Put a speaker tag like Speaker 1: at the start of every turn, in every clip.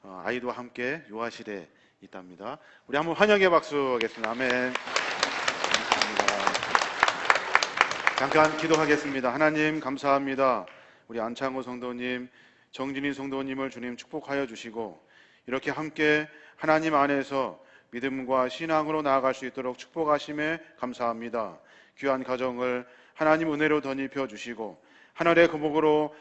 Speaker 1: 아이도 함께 요하실에 있답니다. 우리 한번 환영의 박수 하겠습니다. 아멘. 감사합니다. 잠깐 기도하겠습니다. 하나님 감사합니다. 우리 안창호 성도님, 정진희 성도님을 주님 축복하여 주시고 이렇게 함께 하나님 안에서 믿음과 신앙으로 나아갈 수 있도록 축복하심에 감사합니다. 귀한 가정을 하나님 은혜로 덧입혀 주시고 하늘의 복으로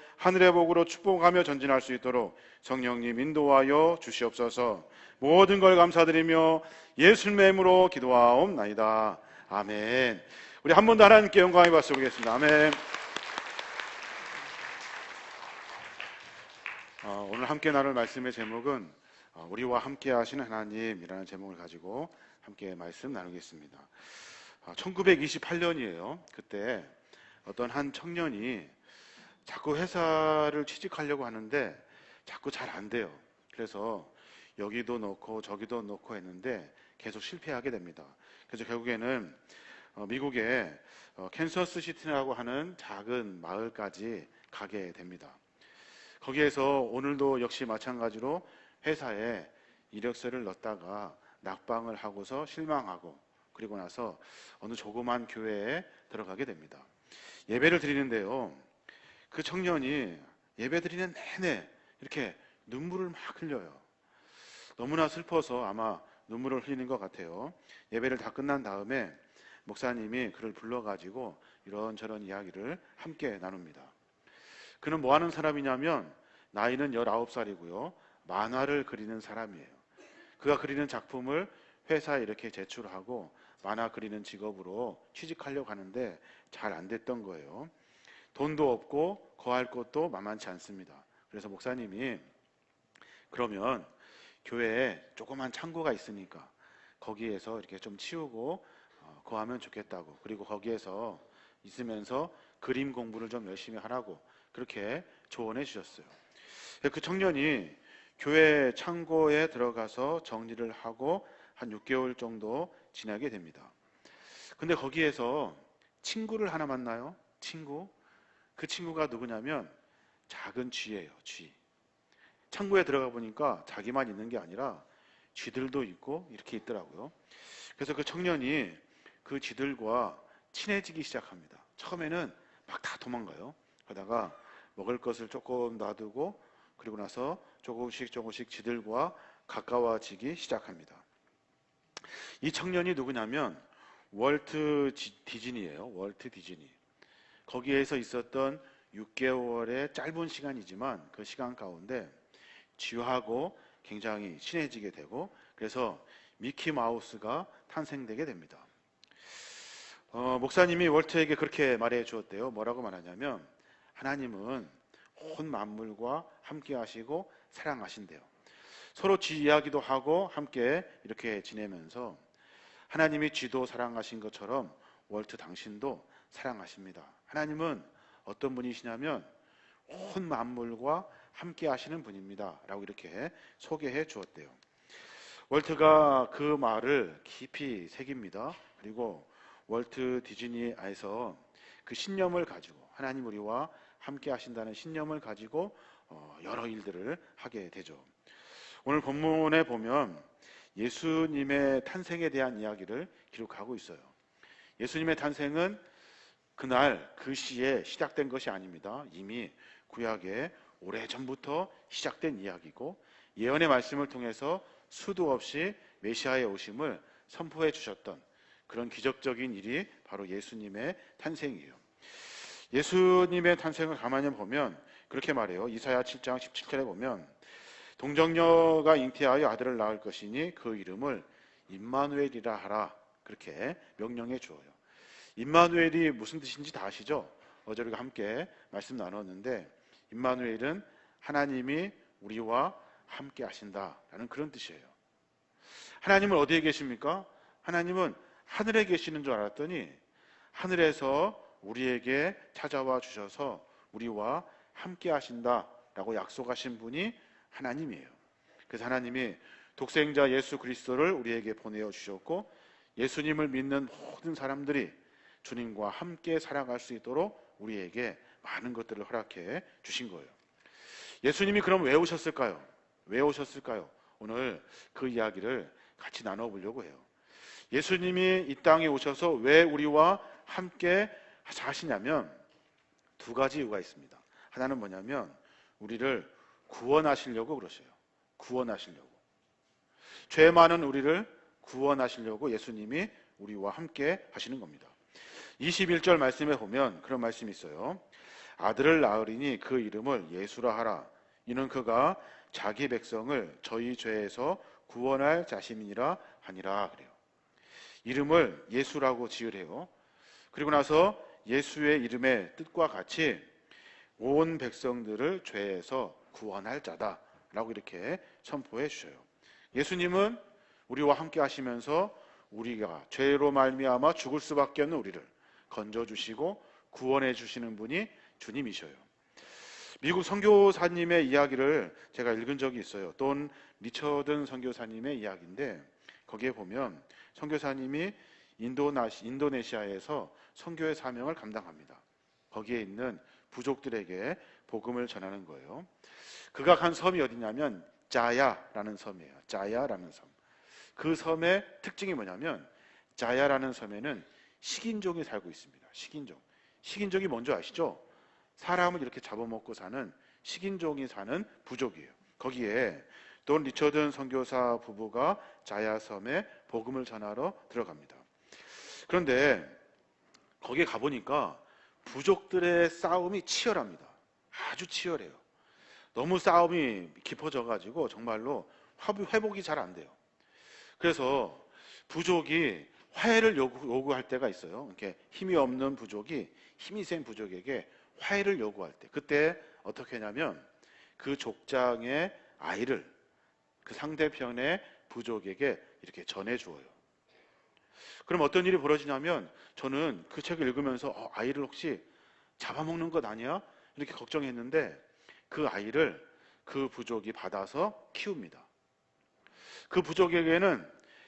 Speaker 1: 축복하며 전진할 수 있도록 성령님 인도하여 주시옵소서. 모든 걸 감사드리며 예수님의 이름으로 기도하옵나이다. 아멘. 우리 한 번 더 하나님께 영광의 박수 보겠습니다. 아멘. 오늘 함께 나눌 말씀의 제목은 우리와 함께 하시는 하나님이라는 제목을 가지고 함께 말씀 나누겠습니다. 1928년이에요. 그때 어떤 한 청년이 자꾸 회사를 취직하려고 하는데 자꾸 잘 안 돼요. 그래서 여기도 넣고 저기도 넣고 했는데 계속 실패하게 됩니다. 그래서 결국에는 미국의 캔서스 시티라고 하는 작은 마을까지 가게 됩니다. 거기에서 오늘도 역시 마찬가지로 회사에 이력서를 넣었다가 낙방을 하고서 실망하고 그리고 나서 어느 조그만 교회에 들어가게 됩니다. 예배를 드리는데요, 그 청년이 예배 드리는 내내 이렇게 눈물을 막 흘려요. 너무나 슬퍼서 아마 눈물을 흘리는 것 같아요. 예배를 다 끝난 다음에 목사님이 그를 불러가지고 이런저런 이야기를 함께 나눕니다. 그는 뭐 하는 사람이냐면 나이는 19살이고요 만화를 그리는 사람이에요. 그가 그리는 작품을 회사에 이렇게 제출하고 만화 그리는 직업으로 취직하려고 하는데 잘 안 됐던 거예요. 돈도 없고 거할 곳도 만만치 않습니다. 그래서 목사님이 그러면 교회에 조그만 창고가 있으니까 거기에서 이렇게 좀 치우고 거하면 좋겠다고, 그리고 거기에서 있으면서 그림 공부를 좀 열심히 하라고 그렇게 조언해 주셨어요. 그 청년이 교회 창고에 들어가서 정리를 하고 한 6개월 정도 지나게 됩니다. 근데 거기에서 친구를 하나 만나요. 그 친구가 누구냐면 작은 쥐예요. 쥐. 창고에 들어가 보니까 자기만 있는 게 아니라 쥐들도 있고 이렇게 있더라고요. 그래서 그 청년이 그 쥐들과 친해지기 시작합니다. 처음에는 막 다 도망가요. 그러다가 먹을 것을 조금 놔두고 그리고 나서 조금씩 쥐들과 가까워지기 시작합니다. 이 청년이 누구냐면 월트 디즈니예요. 월트 디즈니. 거기에서 있었던 6개월의 짧은 시간이지만 그 시간 가운데 쥐하고 굉장히 친해지게 되고 그래서 미키 마우스가 탄생되게 됩니다. 목사님이 월트에게 그렇게 말해 주었대요. 뭐라고 말하냐면 하나님은 온 만물과 함께 하시고 사랑하신대요. 서로 쥐 이야기도 하고 함께 이렇게 지내면서 하나님이 쥐도 사랑하신 것처럼 월트 당신도 사랑하십니다. 하나님은 어떤 분이시냐면 온 만물과 함께 하시는 분입니다 라고 이렇게 소개해 주었대요. 월트가 그 말을 깊이 새깁니다. 그리고 월트 디즈니에서 그 신념을 가지고 하나님 우리와 함께 하신다는 신념을 가지고 여러 일들을 하게 되죠. 오늘 본문에 보면 예수님의 탄생에 대한 이야기를 기록하고 있어요. 예수님의 탄생은 그날 그 시에 시작된 것이 아닙니다. 이미 구약에 오래전부터 시작된 이야기고 예언의 말씀을 통해서 수도 없이 메시아의 오심을 선포해 주셨던 그런 기적적인 일이 바로 예수님의 탄생이에요. 예수님의 탄생을 가만히 보면 그렇게 말해요. 이사야 7장 17절에 보면 동정녀가 잉태하여 아들을 낳을 것이니 그 이름을 임마누엘이라 하라 그렇게 명령해 주어요. 임마누엘이 무슨 뜻인지 다 아시죠? 어제 우리가 함께 말씀 나눴는데 임마누엘은 하나님이 우리와 함께 하신다라는 그런 뜻이에요. 하나님은 어디에 계십니까? 하나님은 하늘에 계시는 줄 알았더니 하늘에서 우리에게 찾아와 주셔서 우리와 함께 하신다라고 약속하신 분이 하나님이에요. 그래서 하나님이 독생자 예수 그리스도를 우리에게 보내어 주셨고 예수님을 믿는 모든 사람들이 주님과 함께 살아갈 수 있도록 우리에게 많은 것들을 허락해 주신 거예요. 예수님이 그럼 왜 오셨을까요? 왜 오셨을까요? 오늘 그 이야기를 같이 나눠보려고 해요. 예수님이 이 땅에 오셔서 왜 우리와 함께 하시냐면 두 가지 이유가 있습니다. 하나는 뭐냐면 우리를 구원하시려고 그러셔요. 구원하시려고. 죄 많은 우리를 구원하시려고 예수님이 우리와 함께 하시는 겁니다. 21절 말씀에 보면 그런 말씀이 있어요. 아들을 낳으리니 그 이름을 예수라 하라. 이는 그가 자기 백성을 저희 죄에서 구원할 자심이니라 하니라. 그래요. 이름을 예수라고 지으래요. 그리고 나서 예수의 이름의 뜻과 같이 온 백성들을 죄에서 구원할 자다라고 이렇게 선포해 주셔요. 예수님은 우리와 함께 하시면서 우리가 죄로 말미암아 죽을 수밖에 없는 우리를 건져주시고 구원해 주시는 분이 주님이셔요. 미국 선교사님의 이야기를 제가 읽은 적이 있어요. 돈 리처든 선교사님의 이야기인데 거기에 보면 선교사님이 인도네시아에서 선교의 사명을 감당합니다. 거기에 있는 부족들에게 복음을 전하는 거예요. 그가 간 섬이 어디냐면 자야라는 섬이에요. 자야라는 섬. 그 섬의 특징이 뭐냐면 자야라는 섬에는 식인종이 살고 있습니다. 식인종. 식인종이 뭔지 아시죠? 사람을 이렇게 잡아먹고 사는 식인종이 사는 부족이에요. 거기에 돈 리처든 선교사 부부가 자야섬에 복음을 전하러 들어갑니다. 그런데 거기에 가보니까 부족들의 싸움이 치열합니다. 아주 치열해요. 너무 싸움이 깊어져가지고 정말로 회복이 잘 안 돼요. 그래서 부족이 화해를 요구할 때가 있어요. 이렇게 힘이 없는 부족이 힘이 센 부족에게 화해를 요구할 때, 그때 어떻게 하냐면 그 족장의 아이를 그 상대편의 부족에게 이렇게 전해주어요. 그럼 어떤 일이 벌어지냐면 저는 그 책을 읽으면서 아이를 혹시 잡아먹는 것 아니야? 이렇게 걱정했는데 그 아이를 그 부족이 받아서 키웁니다. 그 부족에게는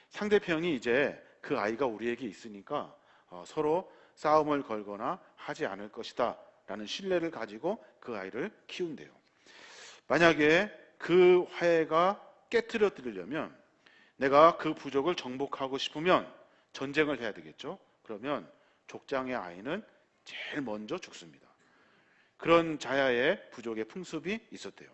Speaker 1: 상대편이 이제 그 아이가 우리에게 있으니까 서로 싸움을 걸거나 하지 않을 것이다 라는 신뢰를 가지고 그 아이를 키운대요. 만약에 그 화해가 깨트려뜨리려면 내가 그 부족을 정복하고 싶으면 전쟁을 해야 되겠죠. 그러면 족장의 아이는 제일 먼저 죽습니다. 그런 자야의 부족의 풍습이 있었대요.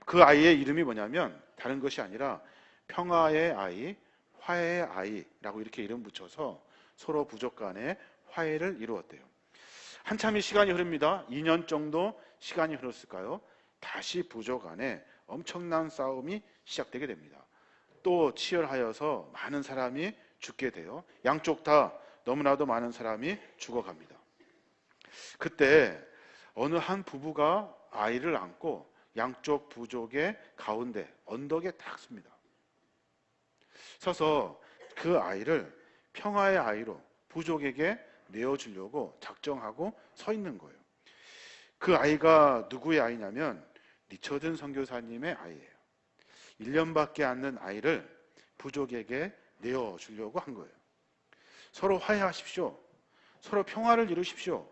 Speaker 1: 그 아이의 이름이 뭐냐면 다른 것이 아니라 평화의 아이, 화해의 아이라고 이렇게 이름 붙여서 서로 부족 간의 화해를 이루었대요. 한참의 시간이 흐릅니다. 2년 정도 시간이 흐렀을까요? 다시 부족 간에 엄청난 싸움이 시작되게 됩니다. 또 치열하여서 많은 사람이 죽게 돼요. 양쪽 다 너무나도 많은 사람이 죽어갑니다. 그때 어느 한 부부가 아이를 안고 양쪽 부족의 가운데 언덕에 딱 섭니다. 서서 그 아이를 평화의 아이로 부족에게 내어주려고 작정하고 서 있는 거예요. 그 아이가 누구의 아이냐면 리처든 선교사님의 아이예요. 1년밖에 안 된 아이를 부족에게 내어주려고 한 거예요. 서로 화해하십시오. 서로 평화를 이루십시오.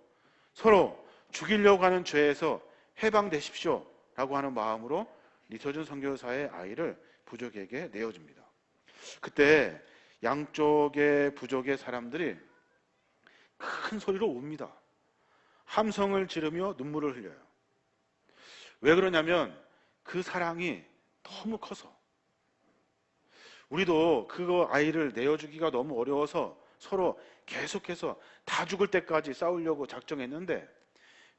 Speaker 1: 서로 죽이려고 하는 죄에서 해방되십시오 라고 하는 마음으로 리처든 선교사의 아이를 부족에게 내어줍니다. 그때 양쪽의 부족의 사람들이 큰 소리로 웁니다. 함성을 지르며 눈물을 흘려요. 왜 그러냐면 그 사랑이 너무 커서. 우리도 그 아이를 내어주기가 너무 어려워서 서로 계속해서 다 죽을 때까지 싸우려고 작정했는데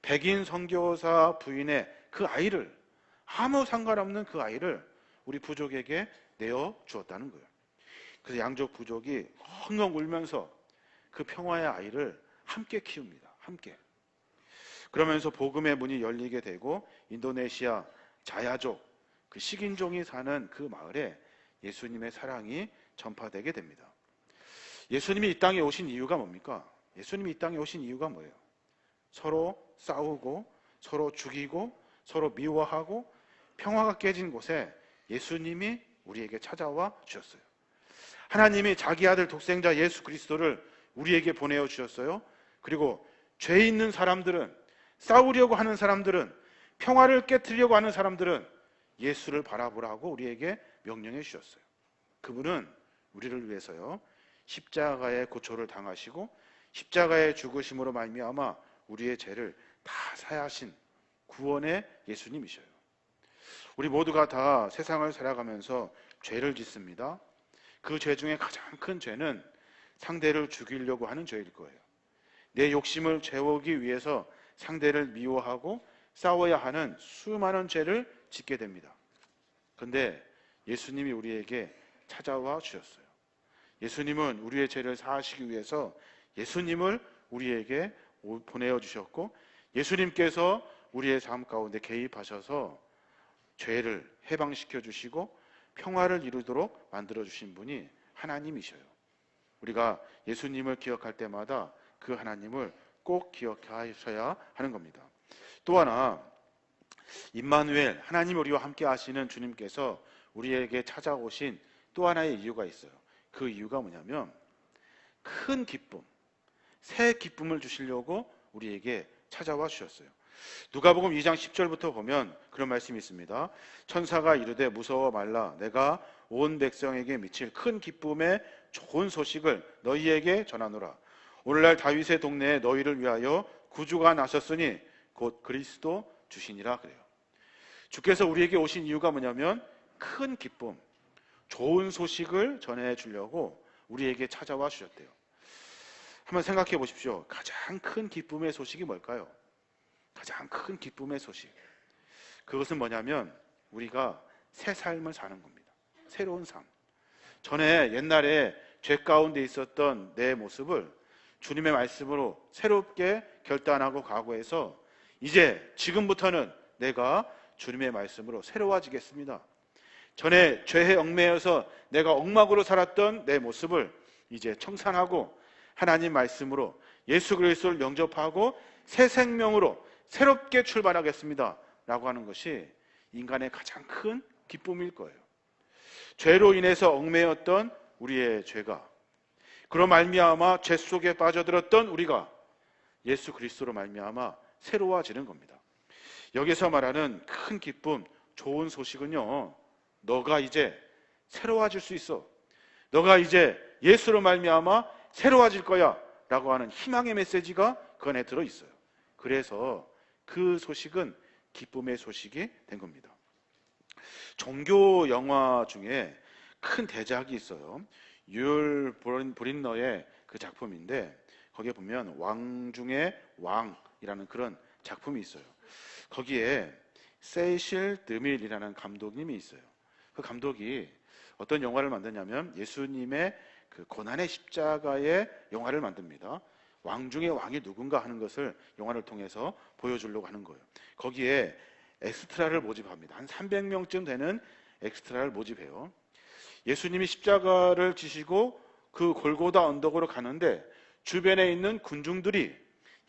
Speaker 1: 백인 선교사 부인의 그 아이를, 아무 상관없는 그 아이를 우리 부족에게 내어주었다는 거예요. 그래서 양쪽 부족이 엉엉 울면서 그 평화의 아이를 함께 키웁니다. 함께. 그러면서 복음의 문이 열리게 되고 인도네시아 자야족, 그 식인종이 사는 그 마을에 예수님의 사랑이 전파되게 됩니다. 예수님이 이 땅에 오신 이유가 뭡니까? 예수님이 이 땅에 오신 이유가 뭐예요? 서로 싸우고 서로 죽이고 서로 미워하고 평화가 깨진 곳에 예수님이 우리에게 찾아와 주셨어요. 하나님이 자기 아들 독생자 예수 그리스도를 우리에게 보내어 주셨어요. 그리고 죄 있는 사람들은, 싸우려고 하는 사람들은, 평화를 깨트리려고 하는 사람들은 예수를 바라보라고 우리에게 명령해 주셨어요. 그분은 우리를 위해서요, 십자가의 고초를 당하시고 십자가의 죽으심으로 말미암아 우리의 죄를 다 사하신 구원의 예수님이셔요. 우리 모두가 다 세상을 살아가면서 죄를 짓습니다. 그 죄 중에 가장 큰 죄는 상대를 죽이려고 하는 죄일 거예요. 내 욕심을 채우기 위해서 상대를 미워하고 싸워야 하는 수많은 죄를 짓게 됩니다. 그런데 예수님이 우리에게 찾아와 주셨어요. 예수님은 우리의 죄를 사하시기 위해서 예수님을 우리에게 보내어 주셨고, 예수님께서 우리의 삶 가운데 개입하셔서 죄를 해방시켜 주시고 평화를 이루도록 만들어 주신 분이 하나님이셔요. 우리가 예수님을 기억할 때마다 그 하나님을 꼭 기억하셔야 하는 겁니다. 또 하나, 임마누엘, 하나님 우리와 함께 하시는 주님께서 우리에게 찾아오신 또 하나의 이유가 있어요. 그 이유가 뭐냐면 큰 기쁨, 새 기쁨을 주시려고 우리에게 찾아와 주셨어요. 누가복음 2장 10절부터 보면 그런 말씀이 있습니다. 천사가 이르되 무서워 말라, 내가 온 백성에게 미칠 큰 기쁨의 좋은 소식을 너희에게 전하노라. 오늘날 다윗의 동네에 너희를 위하여 구주가 나셨으니 곧 그리스도 주시니라. 그래요. 주께서 우리에게 오신 이유가 뭐냐면 큰 기쁨, 좋은 소식을 전해 주려고 우리에게 찾아와 주셨대요. 한번 생각해 보십시오. 가장 큰 기쁨의 소식이 뭘까요? 가장 큰 기쁨의 소식, 그것은 뭐냐면 우리가 새 삶을 사는 겁니다. 새로운 삶. 전에 옛날에 죄 가운데 있었던 내 모습을 주님의 말씀으로 새롭게 결단하고 각오해서 이제 지금부터는 내가 주님의 말씀으로 새로워지겠습니다. 전에 죄에 얽매여서 내가 엉망으로 살았던 내 모습을 이제 청산하고 하나님 말씀으로 예수 그리스도를 영접하고 새 생명으로 새롭게 출발하겠습니다 라고 하는 것이 인간의 가장 큰 기쁨일 거예요. 죄로 인해서 얽매였던 우리의 죄가, 그로 말미암아 죄 속에 빠져들었던 우리가 예수 그리스도로 말미암아 새로워지는 겁니다. 여기서 말하는 큰 기쁨, 좋은 소식은요, 너가 이제 새로워질 수 있어, 너가 이제 예수로 말미암아 새로워질 거야 라고 하는 희망의 메시지가 그 안에 들어있어요. 그래서 그 소식은 기쁨의 소식이 된 겁니다. 종교 영화 중에 큰 대작이 있어요. 율 브린너의 그 작품인데 거기에 보면 왕 중의 왕이라는 그런 작품이 있어요. 거기에 세이실 드밀이라는 감독님이 있어요. 그 감독이 어떤 영화를 만드냐면 예수님의 그 고난의 십자가의 영화를 만듭니다. 왕 중의 왕이 누군가 하는 것을 영화를 통해서 보여주려고 하는 거예요. 거기에 엑스트라를 모집합니다. 한 300명쯤 되는 엑스트라를 모집해요. 예수님이 십자가를 지시고 그 골고다 언덕으로 가는데 주변에 있는 군중들이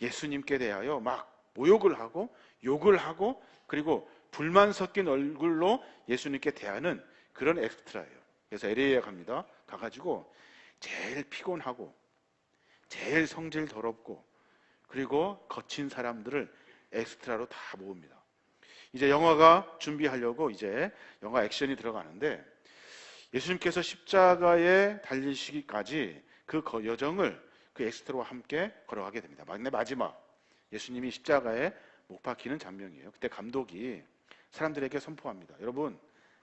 Speaker 1: 예수님께 대하여 막 모욕을 하고 욕을 하고 그리고 불만 섞인 얼굴로 예수님께 대하는 그런 엑스트라예요. 그래서 LA에 갑니다. 가가지고 제일 피곤하고 제일 성질 더럽고 그리고 거친 사람들을 엑스트라로 다 모읍니다. 이제 영화가 준비하려고 이제 영화 액션이 들어가는데 예수님께서 십자가에 달리시기까지 그 여정을 그 엑스트라와 함께 걸어가게 됩니다. 마지막 예수님이 십자가에 못 박히는 장면이에요. 그때 감독이 사람들에게 선포합니다. 여러분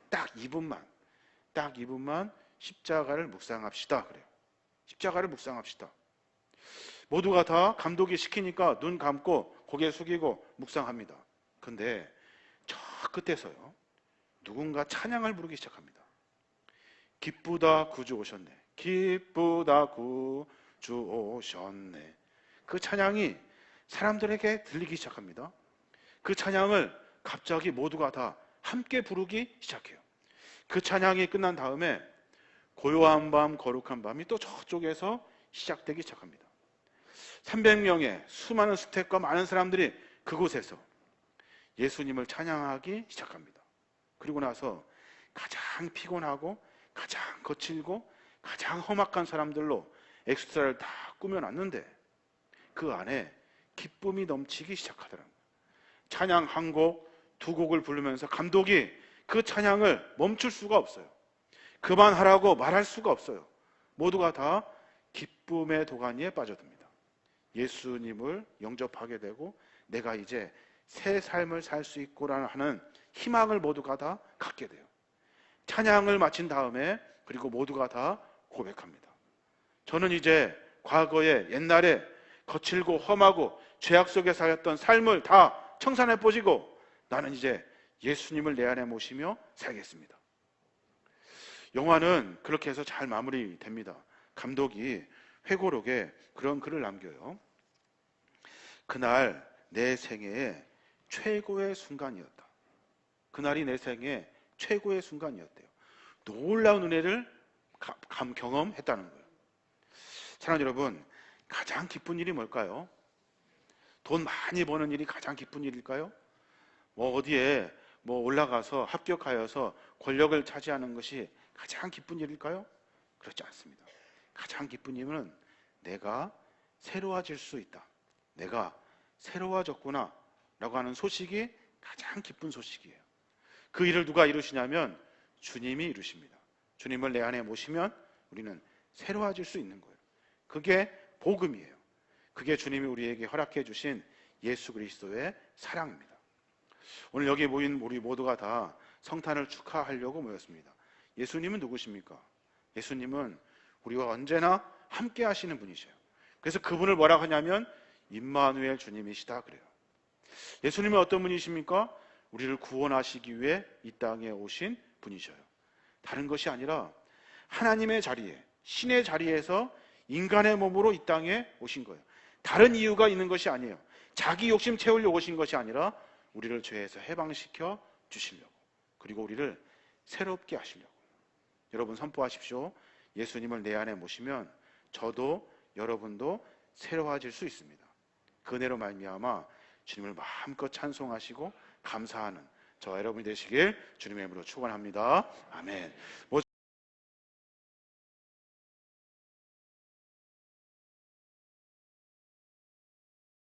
Speaker 1: 딱 2분만 십자가를 묵상합시다. 그래요. 십자가를 묵상합시다. 모두가 다 감독이 시키니까 눈 감고 고개 숙이고 묵상합니다. 그런데 저 끝에서요, 누군가 찬양을 부르기 시작합니다. 기쁘다 구주 오셨네. 기쁘다 구주 오셨네. 그 찬양이 사람들에게 들리기 시작합니다. 그 찬양을 갑자기 모두가 다 함께 부르기 시작해요. 그 찬양이 끝난 다음에 고요한 밤 거룩한 밤이 또 저쪽에서 시작되기 시작합니다. 300명의 수많은 스태프과 많은 사람들이 그곳에서 예수님을 찬양하기 시작합니다. 그리고 나서 가장 피곤하고 가장 거칠고 가장 험악한 사람들로 엑스트라를 다 꾸며놨는데 그 안에 기쁨이 넘치기 시작하더라고요. 찬양 한 곡, 두 곡을 부르면서 감독이 그 찬양을 멈출 수가 없어요. 그만하라고 말할 수가 없어요. 모두가 다 기쁨의 도가니에 빠져듭니다. 예수님을 영접하게 되고 내가 이제 새 삶을 살 수 있구나 하는 희망을 모두가 다 갖게 돼요. 찬양을 마친 다음에 그리고 모두가 다 고백합니다. 저는 이제 과거에 옛날에 거칠고 험하고 죄악 속에 살았던 삶을 다 청산해 보시고 나는 이제 예수님을 내 안에 모시며 살겠습니다. 영화는 그렇게 해서 잘 마무리됩니다. 감독이 회고록에 그런 글을 남겨요. 그날 내 생애의 최고의 순간이었다. 그날이 내 생애의 최고의 순간이었대요. 놀라운 은혜를 경험했다는 거예요. 사랑하는 여러분, 가장 기쁜 일이 뭘까요? 돈 많이 버는 일이 가장 기쁜 일일까요? 어디에 올라가서 합격하여서 권력을 차지하는 것이 가장 기쁜 일일까요? 그렇지 않습니다. 가장 기쁜 일은 내가 새로워질 수 있다. 내가 새로워졌구나 라고 하는 소식이 가장 기쁜 소식이에요. 그 일을 누가 이루시냐면 주님이 이루십니다. 주님을 내 안에 모시면 우리는 새로워질 수 있는 거예요. 그게 복음이에요. 그게 주님이 우리에게 허락해 주신 예수 그리스도의 사랑입니다. 오늘 여기 모인 우리 모두가 다 성탄을 축하하려고 모였습니다. 예수님은 누구십니까? 예수님은 우리와 언제나 함께 하시는 분이셔요. 그래서 그분을 뭐라고 하냐면 임마누엘 주님이시다 그래요. 예수님은 어떤 분이십니까? 우리를 구원하시기 위해 이 땅에 오신 분이셔요. 다른 것이 아니라 하나님의 자리에, 신의 자리에서 인간의 몸으로 이 땅에 오신 거예요. 다른 이유가 있는 것이 아니에요. 자기 욕심 채우려고 오신 것이 아니라 우리를 죄에서 해방시켜 주시려고, 그리고 우리를 새롭게 하시려고. 여러분 선포하십시오. 예수님을 내 안에 모시면 저도 여러분도 새로워질 수 있습니다. 그 은혜로 말미암아 주님을 마음껏 찬송하시고 감사하는 저 여러분이 되시길 주님의 이름으로 축원합니다. 아멘. 모든